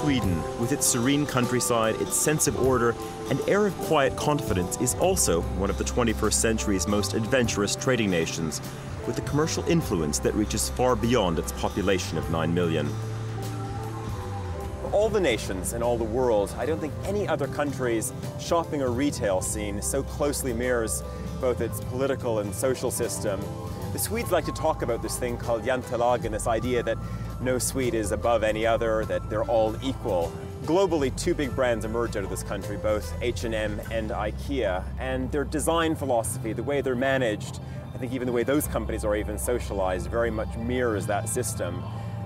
Sweden, with its serene countryside, its sense of order, and air of quiet confidence, is also one of the 21st century's most adventurous trading nations, with a commercial influence that reaches far beyond its population of 9 million. Of all the nations in all the world, I don't think any other country's shopping or retail scene so closely mirrors both its political and social system. The Swedes like to talk about this thing called jantelagen, this idea that no Swede is above any other, that they're all equal. Globally, two big brands emerged out of this country, both H&M and Ikea, and their design philosophy, the way they're managed, I think even the way those companies are even socialized, very much mirrors that system.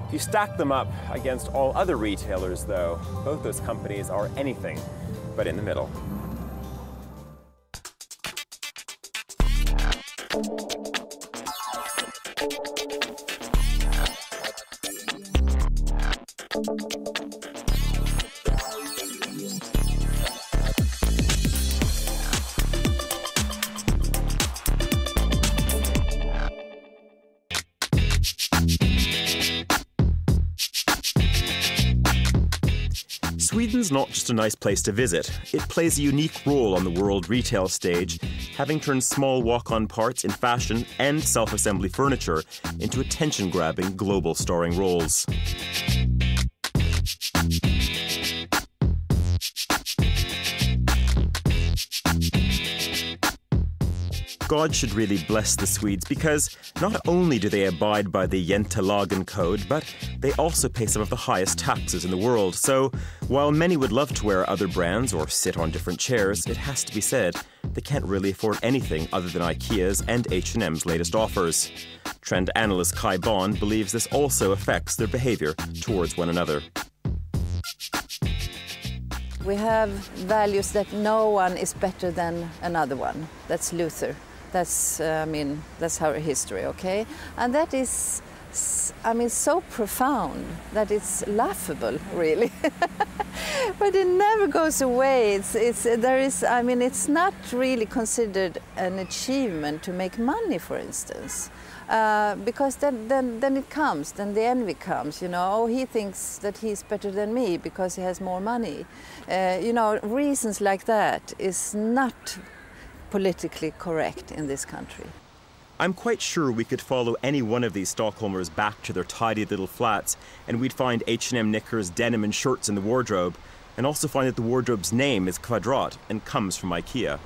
If you stack them up against all other retailers, though, both those companies are anything but in the middle. Sweden's not just a nice place to visit. It plays a unique role on the world retail stage, having turned small walk-on parts in fashion and self-assembly furniture into attention-grabbing global starring roles. God should really bless the Swedes, because not only do they abide by the jantelagen code, but they also pay some of the highest taxes in the world. So, while many would love to wear other brands or sit on different chairs, it has to be said, they can't really afford anything other than Ikea's and H&M's latest offers. Trend analyst Kai Bond believes this also affects their behavior towards one another. We have values that no one is better than another one. That's Luther. That's, that's our history, okay? And that is, so profound that it's laughable, really. But it never goes away. It's not really considered an achievement to make money, for instance. Because then it comes, then the envy comes, oh, he thinks that he's better than me because he has more money. Reasons like that is not politically correct in this country. I'm quite sure we could follow any one of these Stockholmers back to their tidy little flats, and we'd find H&M knickers, denim and shirts in the wardrobe, and also find that the wardrobe's name is Kvadrat and comes from Ikea.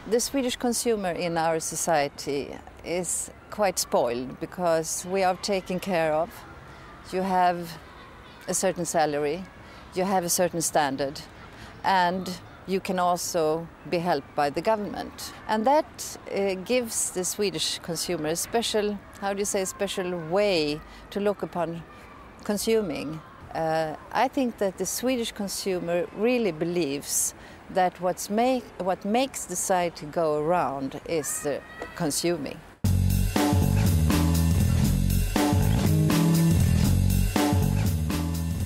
The Swedish consumer in our society is quite spoiled because we are taken care of. You have a certain salary, you have a certain standard, and you can also be helped by the government. And that gives the Swedish consumer a special, special way to look upon consuming. I think that the Swedish consumer really believes that what makes the society go around is the consuming.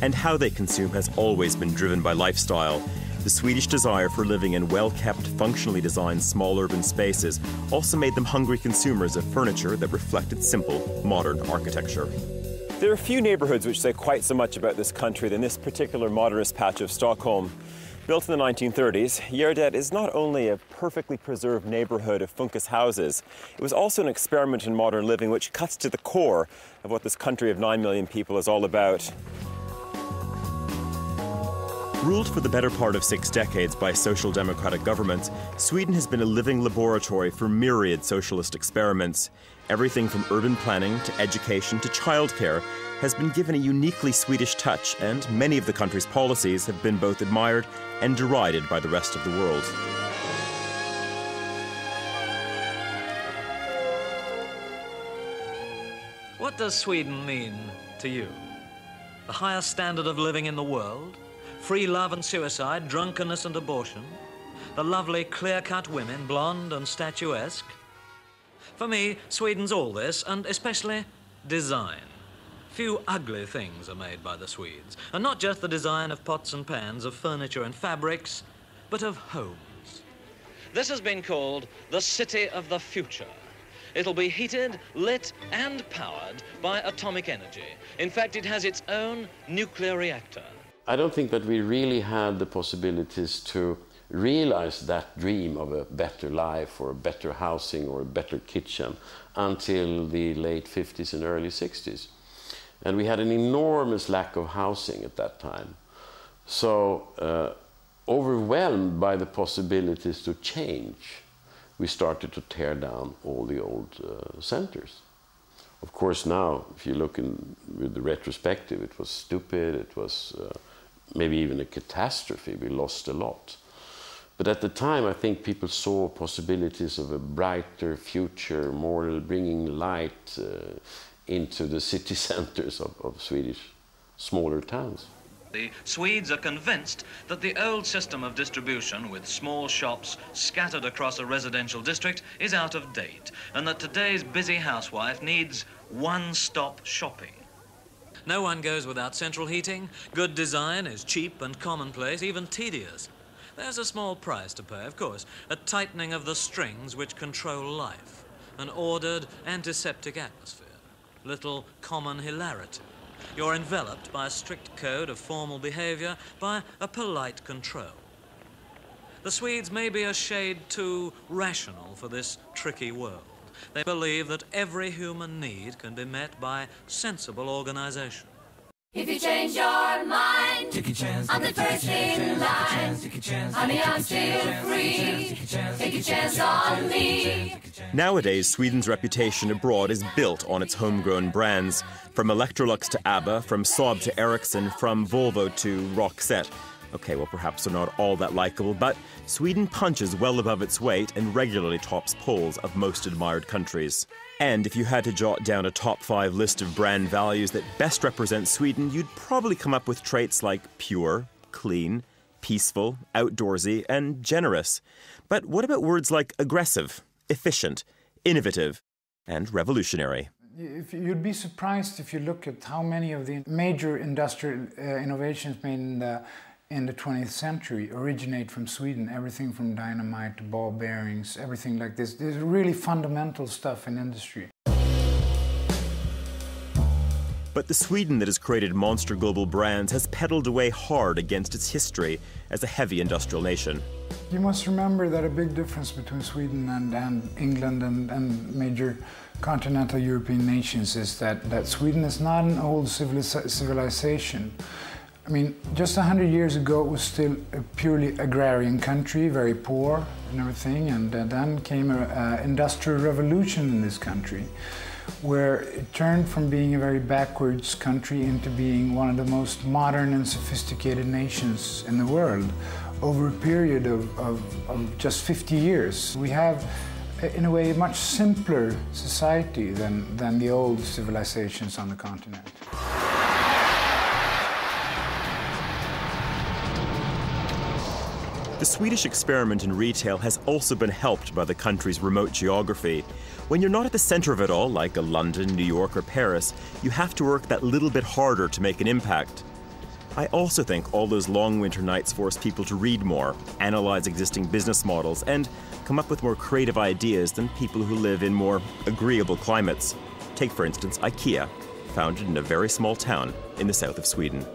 And how they consume has always been driven by lifestyle. The Swedish desire for living in well-kept, functionally designed small urban spaces also made them hungry consumers of furniture that reflected simple, modern architecture. There are few neighbourhoods which say quite so much about this country than this particular modernist patch of Stockholm. Built in the 1930s, Gärdet is not only a perfectly preserved neighbourhood of Funkus houses, it was also an experiment in modern living which cuts to the core of what this country of 9 million people is all about. Ruled for the better part of 6 decades by social democratic governments, Sweden has been a living laboratory for myriad socialist experiments. Everything from urban planning to education to childcare has been given a uniquely Swedish touch, and many of the country's policies have been both admired and derided by the rest of the world. What does Sweden mean to you? The highest standard of living in the world? Free love and suicide, drunkenness and abortion? The lovely clear-cut women, blonde and statuesque? For me, Sweden's all this, and especially design. Few ugly things are made by the Swedes, and not just the design of pots and pans, of furniture and fabrics, but of homes. This has been called the city of the future. It'll be heated, lit and powered by atomic energy. In fact, it has its own nuclear reactor. I don't think that we really had the possibilities to realize that dream of a better life or better housing or a better kitchen until the late 50s and early 60s. And we had an enormous lack of housing at that time. So overwhelmed by the possibilities to change, we started to tear down all the old centers. Of course now, if you look with the retrospective, it was stupid, it was maybe even a catastrophe, we lost a lot. But at the time, I think people saw possibilities of a brighter future, more bringing light into the city centers of Swedish smaller towns. The Swedes are convinced that the old system of distribution with small shops scattered across a residential district is out of date, and that today's busy housewife needs one-stop shopping. No one goes without central heating. Good design is cheap and commonplace, even tedious. There's a small price to pay, of course, a tightening of the strings which control life, an ordered antiseptic atmosphere, little common hilarity. You're enveloped by a strict code of formal behavior, by a polite control. The Swedes may be a shade too rational for this tricky world. They believe that every human need can be met by sensible organization. If you change your mind, take a chance, I'm the first in line. Honey, I'm still free. Take a chance on me. Nowadays, Sweden's reputation abroad is built on its homegrown brands. From Electrolux to ABBA, from Saab to Ericsson, from Volvo to Roxette. Okay, well, perhaps they're not all that likable, but Sweden punches well above its weight and regularly tops polls of most admired countries. And if you had to jot down a top 5 list of brand values that best represent Sweden, you'd probably come up with traits like pure, clean, peaceful, outdoorsy, and generous. But what about words like aggressive, efficient, innovative, and revolutionary? You'd be surprised if you look at how many of the major industrial innovations made in the 20th century originate from Sweden. Everything from dynamite to ball bearings, everything like this. There's really fundamental stuff in industry. But the Sweden that has created monster global brands has pedaled away hard against its history as a heavy industrial nation. You must remember that a big difference between Sweden and England and major continental European nations is that Sweden is not an old civilization. I mean, just 100 years ago it was still a purely agrarian country, very poor and everything, and then came an industrial revolution in this country, where it turned from being a very backwards country into being one of the most modern and sophisticated nations in the world over a period of just 50 years. We have, in a way, a much simpler society than the old civilizations on the continent. The Swedish experiment in retail has also been helped by the country's remote geography. When you're not at the center of it all, like a London, New York, or Paris, you have to work that little bit harder to make an impact. I also think all those long winter nights force people to read more, analyze existing business models, and come up with more creative ideas than people who live in more agreeable climates. Take, for instance, Ikea, founded in a very small town in the south of Sweden.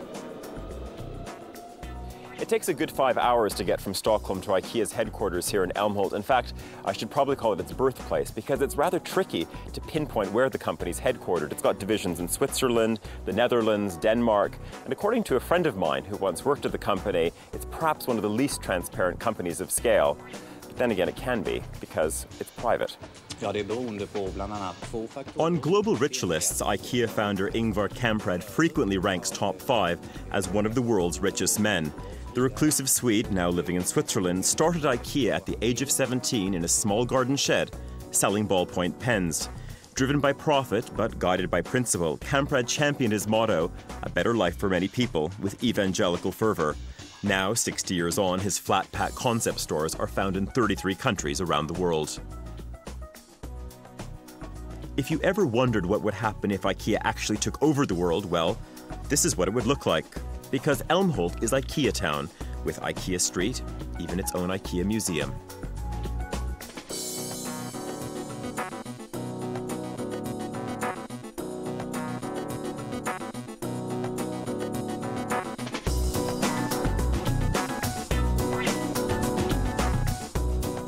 It takes a good 5 hours to get from Stockholm to Ikea's headquarters here in Älmhult. In fact, I should probably call it its birthplace because it's rather tricky to pinpoint where the company's headquartered. It's got divisions in Switzerland, the Netherlands, Denmark, and according to a friend of mine who once worked at the company, it's perhaps one of the least transparent companies of scale. But then again, it can be because it's private. On global rich lists, Ikea founder Ingvar Kamprad frequently ranks top 5 as one of the world's richest men. The reclusive Swede, now living in Switzerland, started Ikea at the age of 17 in a small garden shed, selling ballpoint pens. Driven by profit, but guided by principle, Kamprad championed his motto, a better life for many people, with evangelical fervor. Now, 60 years on, his flat-pack concept stores are found in 33 countries around the world. If you ever wondered what would happen if Ikea actually took over the world, well, this is what it would look like. Because Älmhult is Ikea town, with Ikea Street, even its own Ikea museum.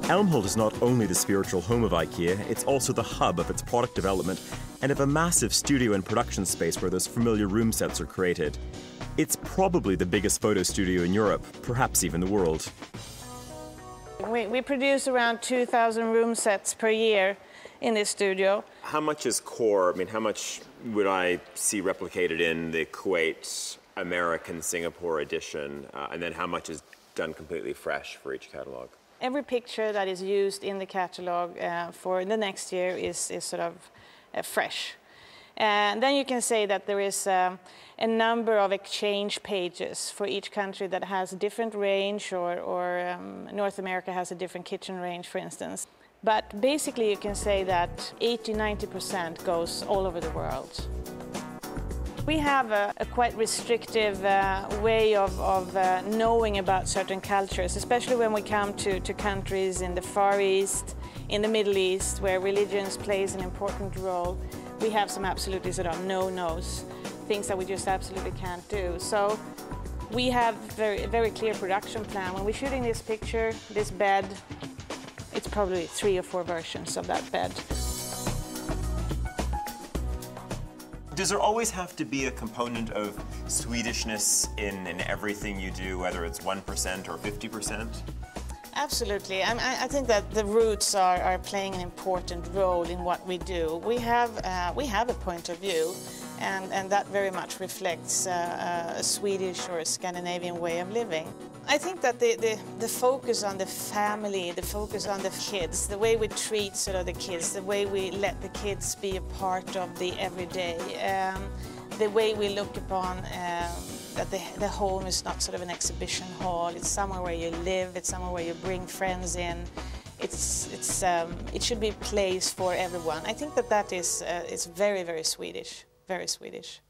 Älmhult is not only the spiritual home of Ikea, it's also the hub of its product development and of a massive studio and production space where those familiar room sets are created. It's probably the biggest photo studio in Europe, perhaps even the world. We produce around 2,000 room sets per year in this studio. How much is core? I mean, how much would I see replicated in the Kuwait, American, Singapore edition? And then how much is done completely fresh for each catalog? Every picture that is used in the catalog for the next year is sort of fresh. And then you can say that there is a number of exchange pages for each country that has a different range, or North America has a different kitchen range, for instance. But basically you can say that 80–90% goes all over the world. We have a quite restrictive way of knowing about certain cultures, especially when we come to countries in the Far East, in the Middle East, where religions plays an important role. We have some absolutely sort of no-nos, things that we just absolutely can't do. So we have a very clear production plan. When we're shooting this picture, this bed, it's probably 3 or 4 versions of that bed. Does there always have to be a component of Swedishness in everything you do, whether it's 1% or 50%? Absolutely. I think that the roots are playing an important role in what we do. We have a point of view, and that very much reflects a Swedish or a Scandinavian way of living. I think that the focus on the family, the focus on the kids, the way we treat sort of the kids, the way we let the kids be a part of the everyday, the way we look upon that the home is not sort of an exhibition hall, it's somewhere where you live, it's somewhere where you bring friends in. It should be a place for everyone. I think that is very, very Swedish, very Swedish.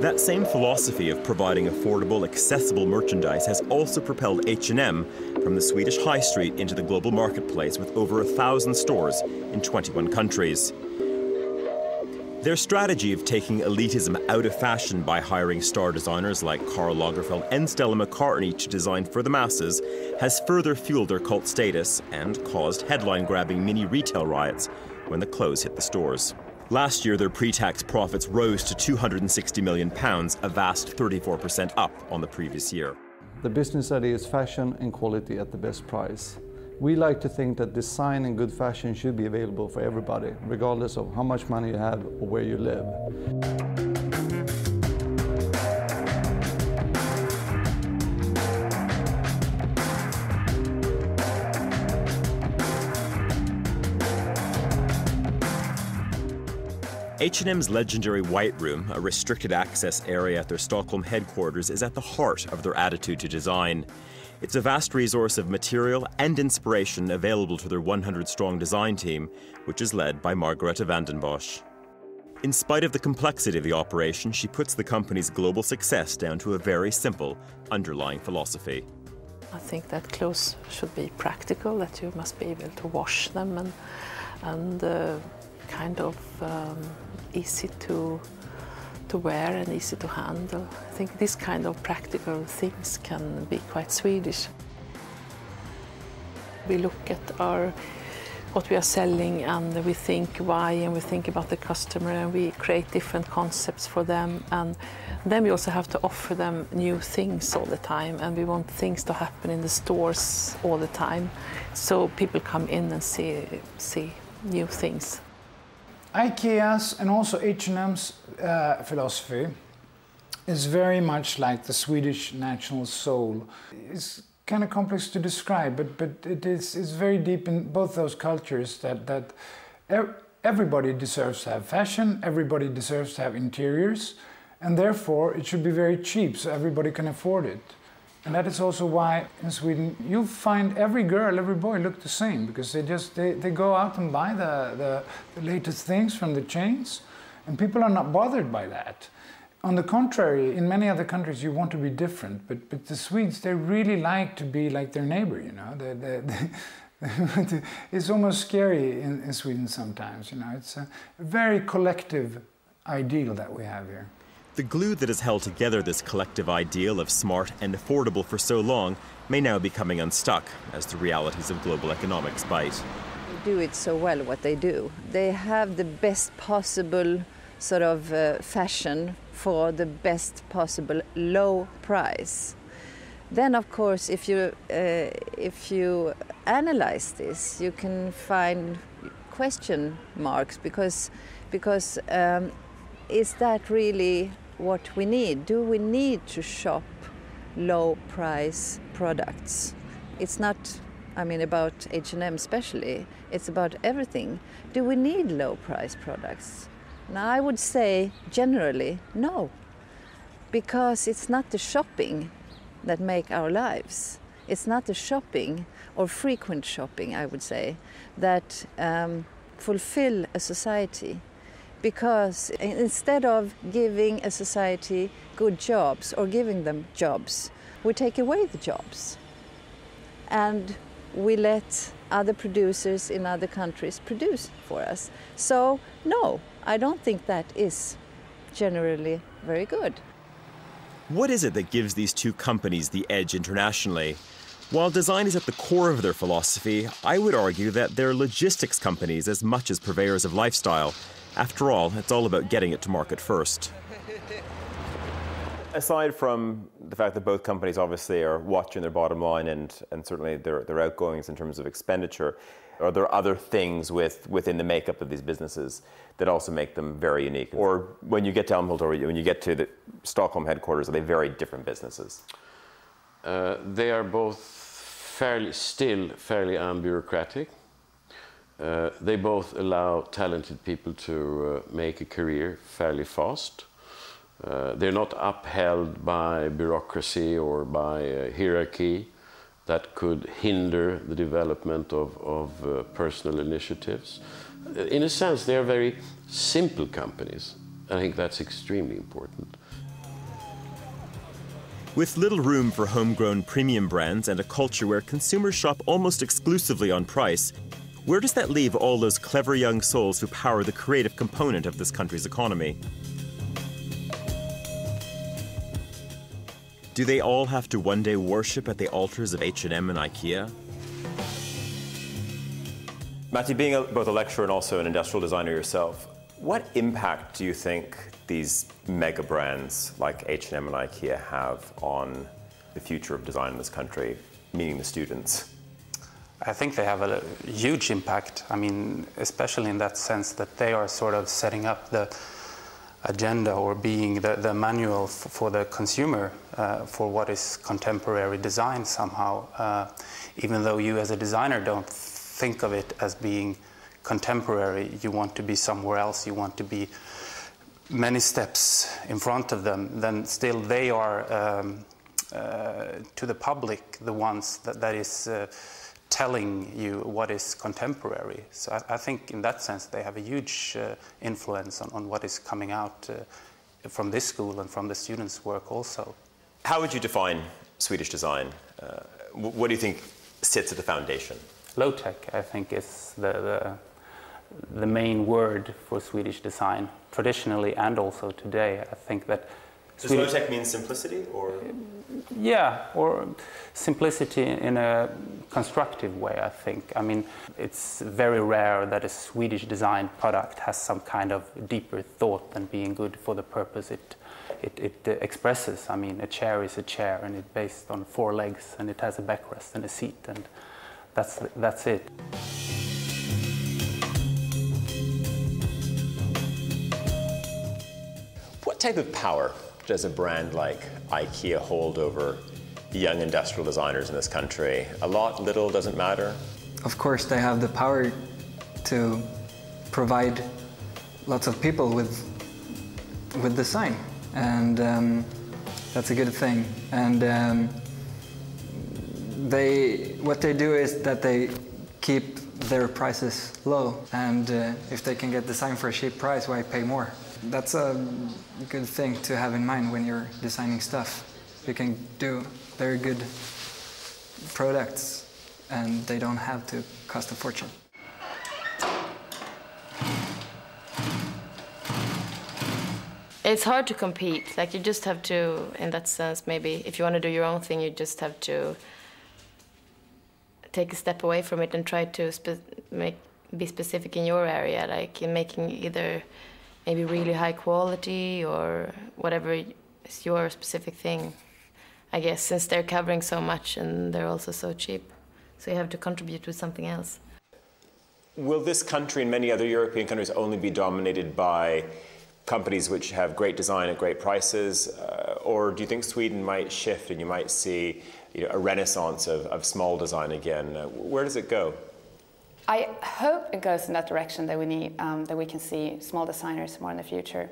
That same philosophy of providing affordable, accessible merchandise has also propelled H&M from the Swedish high street into the global marketplace with over 1,000 stores in 21 countries. Their strategy of taking elitism out of fashion by hiring star designers like Karl Lagerfeld and Stella McCartney to design for the masses has further fueled their cult status and caused headline-grabbing mini-retail riots when the clothes hit the stores. Last year, their pre-tax profits rose to £260 million, a vast 34% up on the previous year. The business idea is fashion and quality at the best price. We like to think that design and good fashion should be available for everybody, regardless of how much money you have or where you live. H&M's legendary White Room, a restricted access area at their Stockholm headquarters, is at the heart of their attitude to design. It's a vast resource of material and inspiration available to their 100-strong design team, which is led by Margareta Vandenbosch. In spite of the complexity of the operation, she puts the company's global success down to a very simple underlying philosophy. I think that clothes should be practical, that you must be able to wash them and kind of easy to wear and easy to handle. I think this kind of practical things can be quite Swedish. We look at what we are selling and we think why, and we think about the customer, and we create different concepts for them, and then we also have to offer them new things all the time, and we want things to happen in the stores all the time so people come in and see new things. Ikea's and also H&M's philosophy is very much like the Swedish national soul. It's kind of complex to describe, but it's very deep in both those cultures that everybody deserves to have fashion, everybody deserves to have interiors, and therefore it should be very cheap so everybody can afford it. And that is also why in Sweden you find every girl, every boy look the same, because they go out and buy the latest things from the chains, and people are not bothered by that. On the contrary, in many other countries you want to be different, but the Swedes, they really like to be like their neighbor, you know. It's almost scary in Sweden sometimes, you know. It's a very collective ideal that we have here. The glue that has held together this collective ideal of smart and affordable for so long may now be coming unstuck as the realities of global economics bite. They do it so well, what they do. They have the best possible sort of fashion for the best possible low price. Then, of course, if you analyze this, you can find question marks because is that really what we need? Do we need to shop low price products? It's not, I mean, about H&M especially. It's about everything. Do we need low price products? Now, I would say generally no, because it's not the shopping that make our lives. It's not the shopping or frequent shopping, I would say, that fulfill a society. Because instead of giving a society good jobs or giving them jobs, we take away the jobs. And we let other producers in other countries produce for us. So, no, I don't think that is generally very good. What is it that gives these two companies the edge internationally? While design is at the core of their philosophy, I would argue that they're logistics companies as much as purveyors of lifestyle. After all, it's all about getting it to market first. Aside from the fact that both companies obviously are watching their bottom line and certainly their outgoings in terms of expenditure, are there other things within the makeup of these businesses that also make them very unique? Or when you get to Älmhult or when you get to the Stockholm headquarters, are they very different businesses? They are both still fairly unbureaucratic. They both allow talented people to make a career fairly fast. They're not upheld by bureaucracy or by hierarchy that could hinder the development of personal initiatives. In a sense, they are very simple companies. I think that's extremely important. With little room for homegrown premium brands and a culture where consumers shop almost exclusively on price, where does that leave all those clever young souls who power the creative component of this country's economy? Do they all have to one day worship at the altars of H&M and Ikea? Matti, being both a lecturer and also an industrial designer yourself, what impact do you think these mega brands like H&M and Ikea have on the future of design in this country, meaning the students? I think they have a huge impact. I mean, especially in that sense that they are sort of setting up the agenda or being the manual for the consumer for what is contemporary design somehow. Even though you as a designer don't think of it as being contemporary, you want to be somewhere else, you want to be many steps in front of them, then still they are to the public the ones that is telling you what is contemporary. So I think in that sense they have a huge influence on what is coming out from this school and from the students' work also. How would you define Swedish design? What do you think sits at the foundation? Low-tech, I think, is the main word for Swedish design, traditionally and also today. I think that does low-tech mean simplicity, or? Yeah, or simplicity in a constructive way, I think. I mean, it's very rare that a Swedish design product has some kind of deeper thought than being good for the purpose it expresses. I mean, a chair is a chair, and it's based on 4 legs, and it has a backrest and a seat, and that's it. What type of power does a brand like Ikea hold over young industrial designers in this country? A lot, little, doesn't matter? Of course, they have the power to provide lots of people with design, and that's a good thing. And what they do is that they keep their prices low, and if they can get design for a cheap price, why pay more? That's a good thing to have in mind when you're designing stuff. You can do very good products and they don't have to cost a fortune. It's hard to compete. Like, you just have to, in that sense, maybe if you want to do your own thing, you just have to take a step away from it and try to be specific in your area, like in making either maybe really high quality or whatever is your specific thing, I guess, since they're covering so much and they're also so cheap. So you have to contribute with something else. Will this country and many other European countries only be dominated by companies which have great design at great prices, or do you think Sweden might shift and you might see, you know, a renaissance of small design again? Where does it go? I hope it goes in that direction, that we need, that we can see small designers more in the future.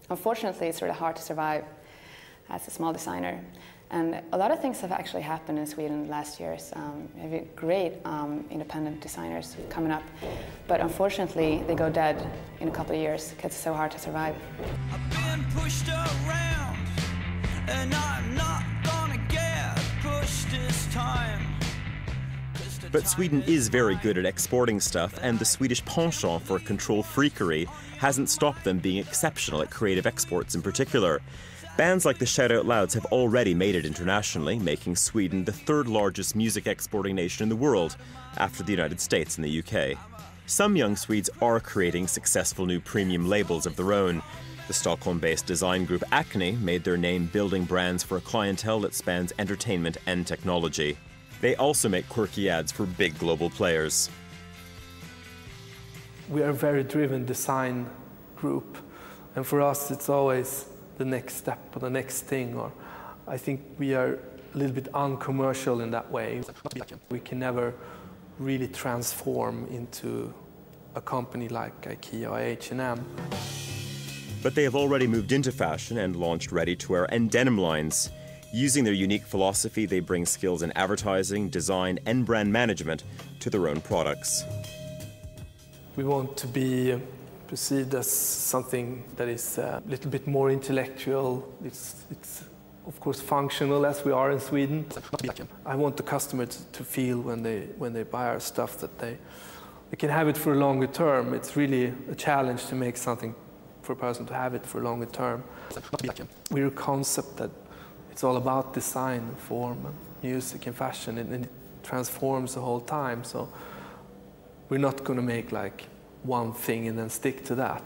Unfortunately, it's really hard to survive as a small designer. And a lot of things have actually happened in Sweden in the last years. We have great independent designers coming up, but unfortunately they go dead in a couple of years because it's so hard to survive. I've been pushed around, and I'm not gonna get pushed this time. But Sweden is very good at exporting stuff, and the Swedish penchant for control freakery hasn't stopped them being exceptional at creative exports in particular. Bands like the Shout Out Louds have already made it internationally, making Sweden the third largest music exporting nation in the world, after the United States and the UK. Some young Swedes are creating successful new premium labels of their own. The Stockholm-based design group Acne made their name building brands for a clientele that spans entertainment and technology. They also make quirky ads for big global players. We are a very driven design group, and for us it's always the next step or the next thing, or I think we are a little bit uncommercial in that way. We can never really transform into a company like Ikea or H&M. But they have already moved into fashion and launched ready-to-wear and denim lines. Using their unique philosophy, they bring skills in advertising, design and brand management to their own products. We want to be perceived as something that is a little bit more intellectual. It's of course functional, as we are in Sweden. I want the customer to feel when they buy our stuff that they can have it for a longer term. It's really a challenge to make something for a person to have it for a longer term. We're a concept that it's all about design and form and music and fashion, and it transforms the whole time. So we're not going to make like one thing and then stick to that.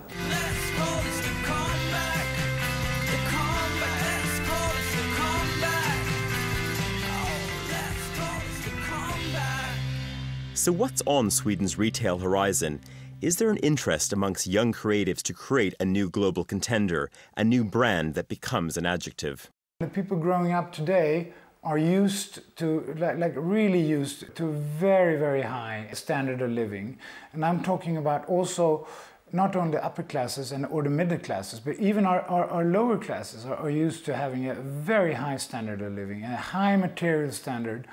So what's on Sweden's retail horizon? Is there an interest amongst young creatives to create a new global contender, a new brand that becomes an adjective? The people growing up today are used to, like really used to very, very high standard of living. And I'm talking about also not only the upper classes or the middle classes, but even our lower classes are used to having a very high standard of living, a high material standard,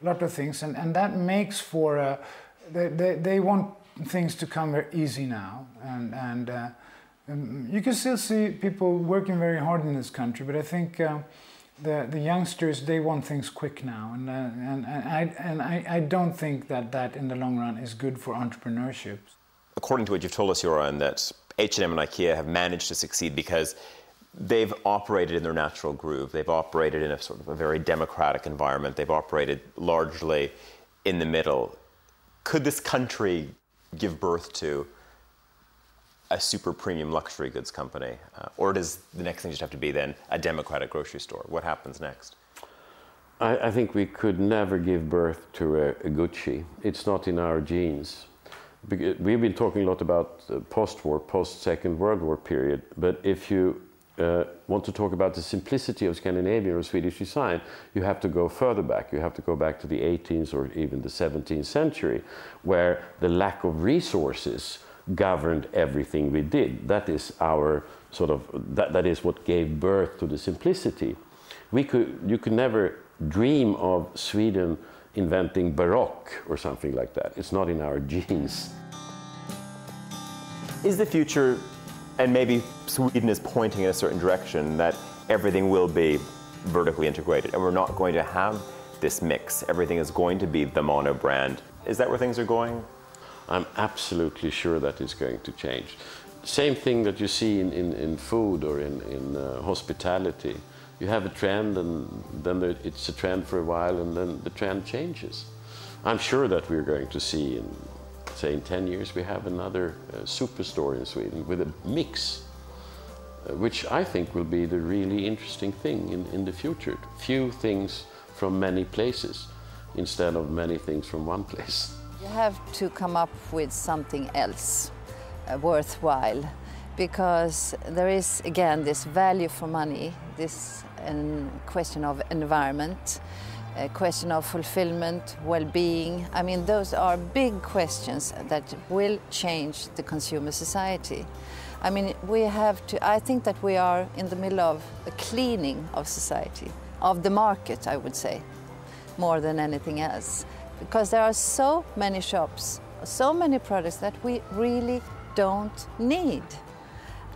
a lot of things. And that makes for, they want things to come very easy now. And you can still see people working very hard in this country, but I think the youngsters, they want things quick now, and I don't think that in the long run is good for entrepreneurship. According to what you've told us, Joran, that H&M and Ikea have managed to succeed because they've operated in their natural groove. They've operated in a sort of a very democratic environment. They've operated largely in the middle. Could this country give birth to a super premium luxury goods company? Or does the next thing just have to be then a democratic grocery store? What happens next? I think we could never give birth to a Gucci. It's not in our genes. We've been talking a lot about the post-war, post-Second World War period, but if you want to talk about the simplicity of Scandinavian or Swedish design, you have to go further back. You have to go back to the 18th or even the 17th century, where the lack of resources governed everything we did. That is our sort of, that is what gave birth to the simplicity. You could never dream of Sweden inventing Baroque or something like that. It's not in our genes. Is the future, and maybe Sweden is pointing in a certain direction, that everything will be vertically integrated and we're not going to have this mix? Everything is going to be the mono brand. Is that where things are going? I'm absolutely sure that it's going to change. Same thing that you see in food or in hospitality. You have a trend, and then it's a trend for a while, and then the trend changes. I'm sure that we're going to see, in 10 years, we have another superstore in Sweden with a mix, which I think will be the really interesting thing in the future. Few things from many places instead of many things from one place. You have to come up with something else worthwhile, because there is, again, this value for money, this question of environment, a question of fulfillment, well-being. I mean, those are big questions that will change the consumer society. I mean, I think that we are in the middle of a cleaning of society, of the market, I would say, more than anything else. Because there are so many shops, so many products that we really don't need.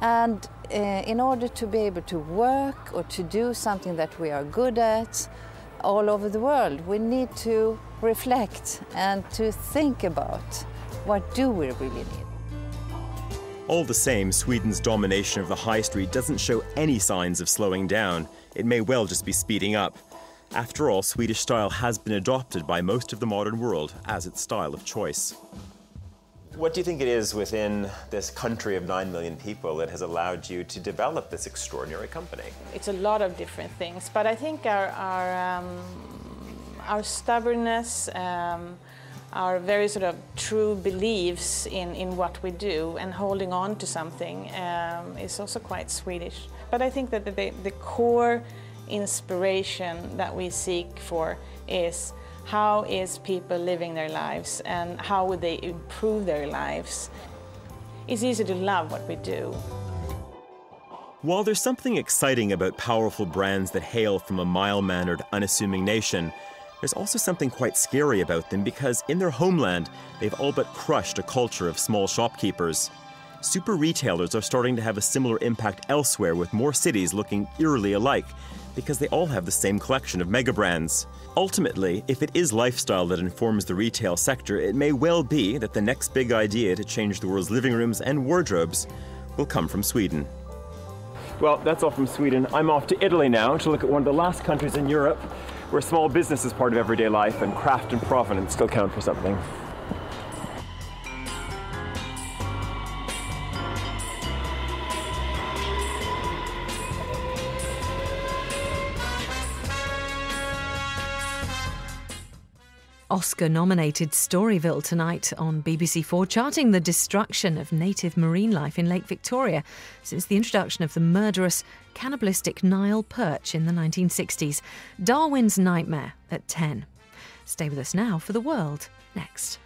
And in order to be able to work or to do something that we are good at all over the world, we need to reflect and to think about what do we really need. All the same, Sweden's domination of the high street doesn't show any signs of slowing down. It may well just be speeding up. After all, Swedish style has been adopted by most of the modern world as its style of choice. What do you think it is within this country of 9 million people that has allowed you to develop this extraordinary company? It's a lot of different things, but I think our stubbornness, our very sort of true beliefs in what we do and holding on to something is also quite Swedish. But I think that the core inspiration that we seek for is how is people living their lives and how would they improve their lives. It's easy to love what we do. While there's something exciting about powerful brands that hail from a mild-mannered, unassuming nation, there's also something quite scary about them because in their homeland, they've all but crushed a culture of small shopkeepers. Super retailers are starting to have a similar impact elsewhere, with more cities looking eerily alike because they all have the same collection of mega brands. Ultimately, if it is lifestyle that informs the retail sector, it may well be that the next big idea to change the world's living rooms and wardrobes will come from Sweden. Well, that's all from Sweden. I'm off to Italy now to look at one of the last countries in Europe where small business is part of everyday life and craft and provenance still count for something. Oscar-nominated Storyville tonight on BBC4, charting the destruction of native marine life in Lake Victoria since the introduction of the murderous, cannibalistic Nile perch in the 1960s. Darwin's Nightmare at 10. Stay with us now for The World next.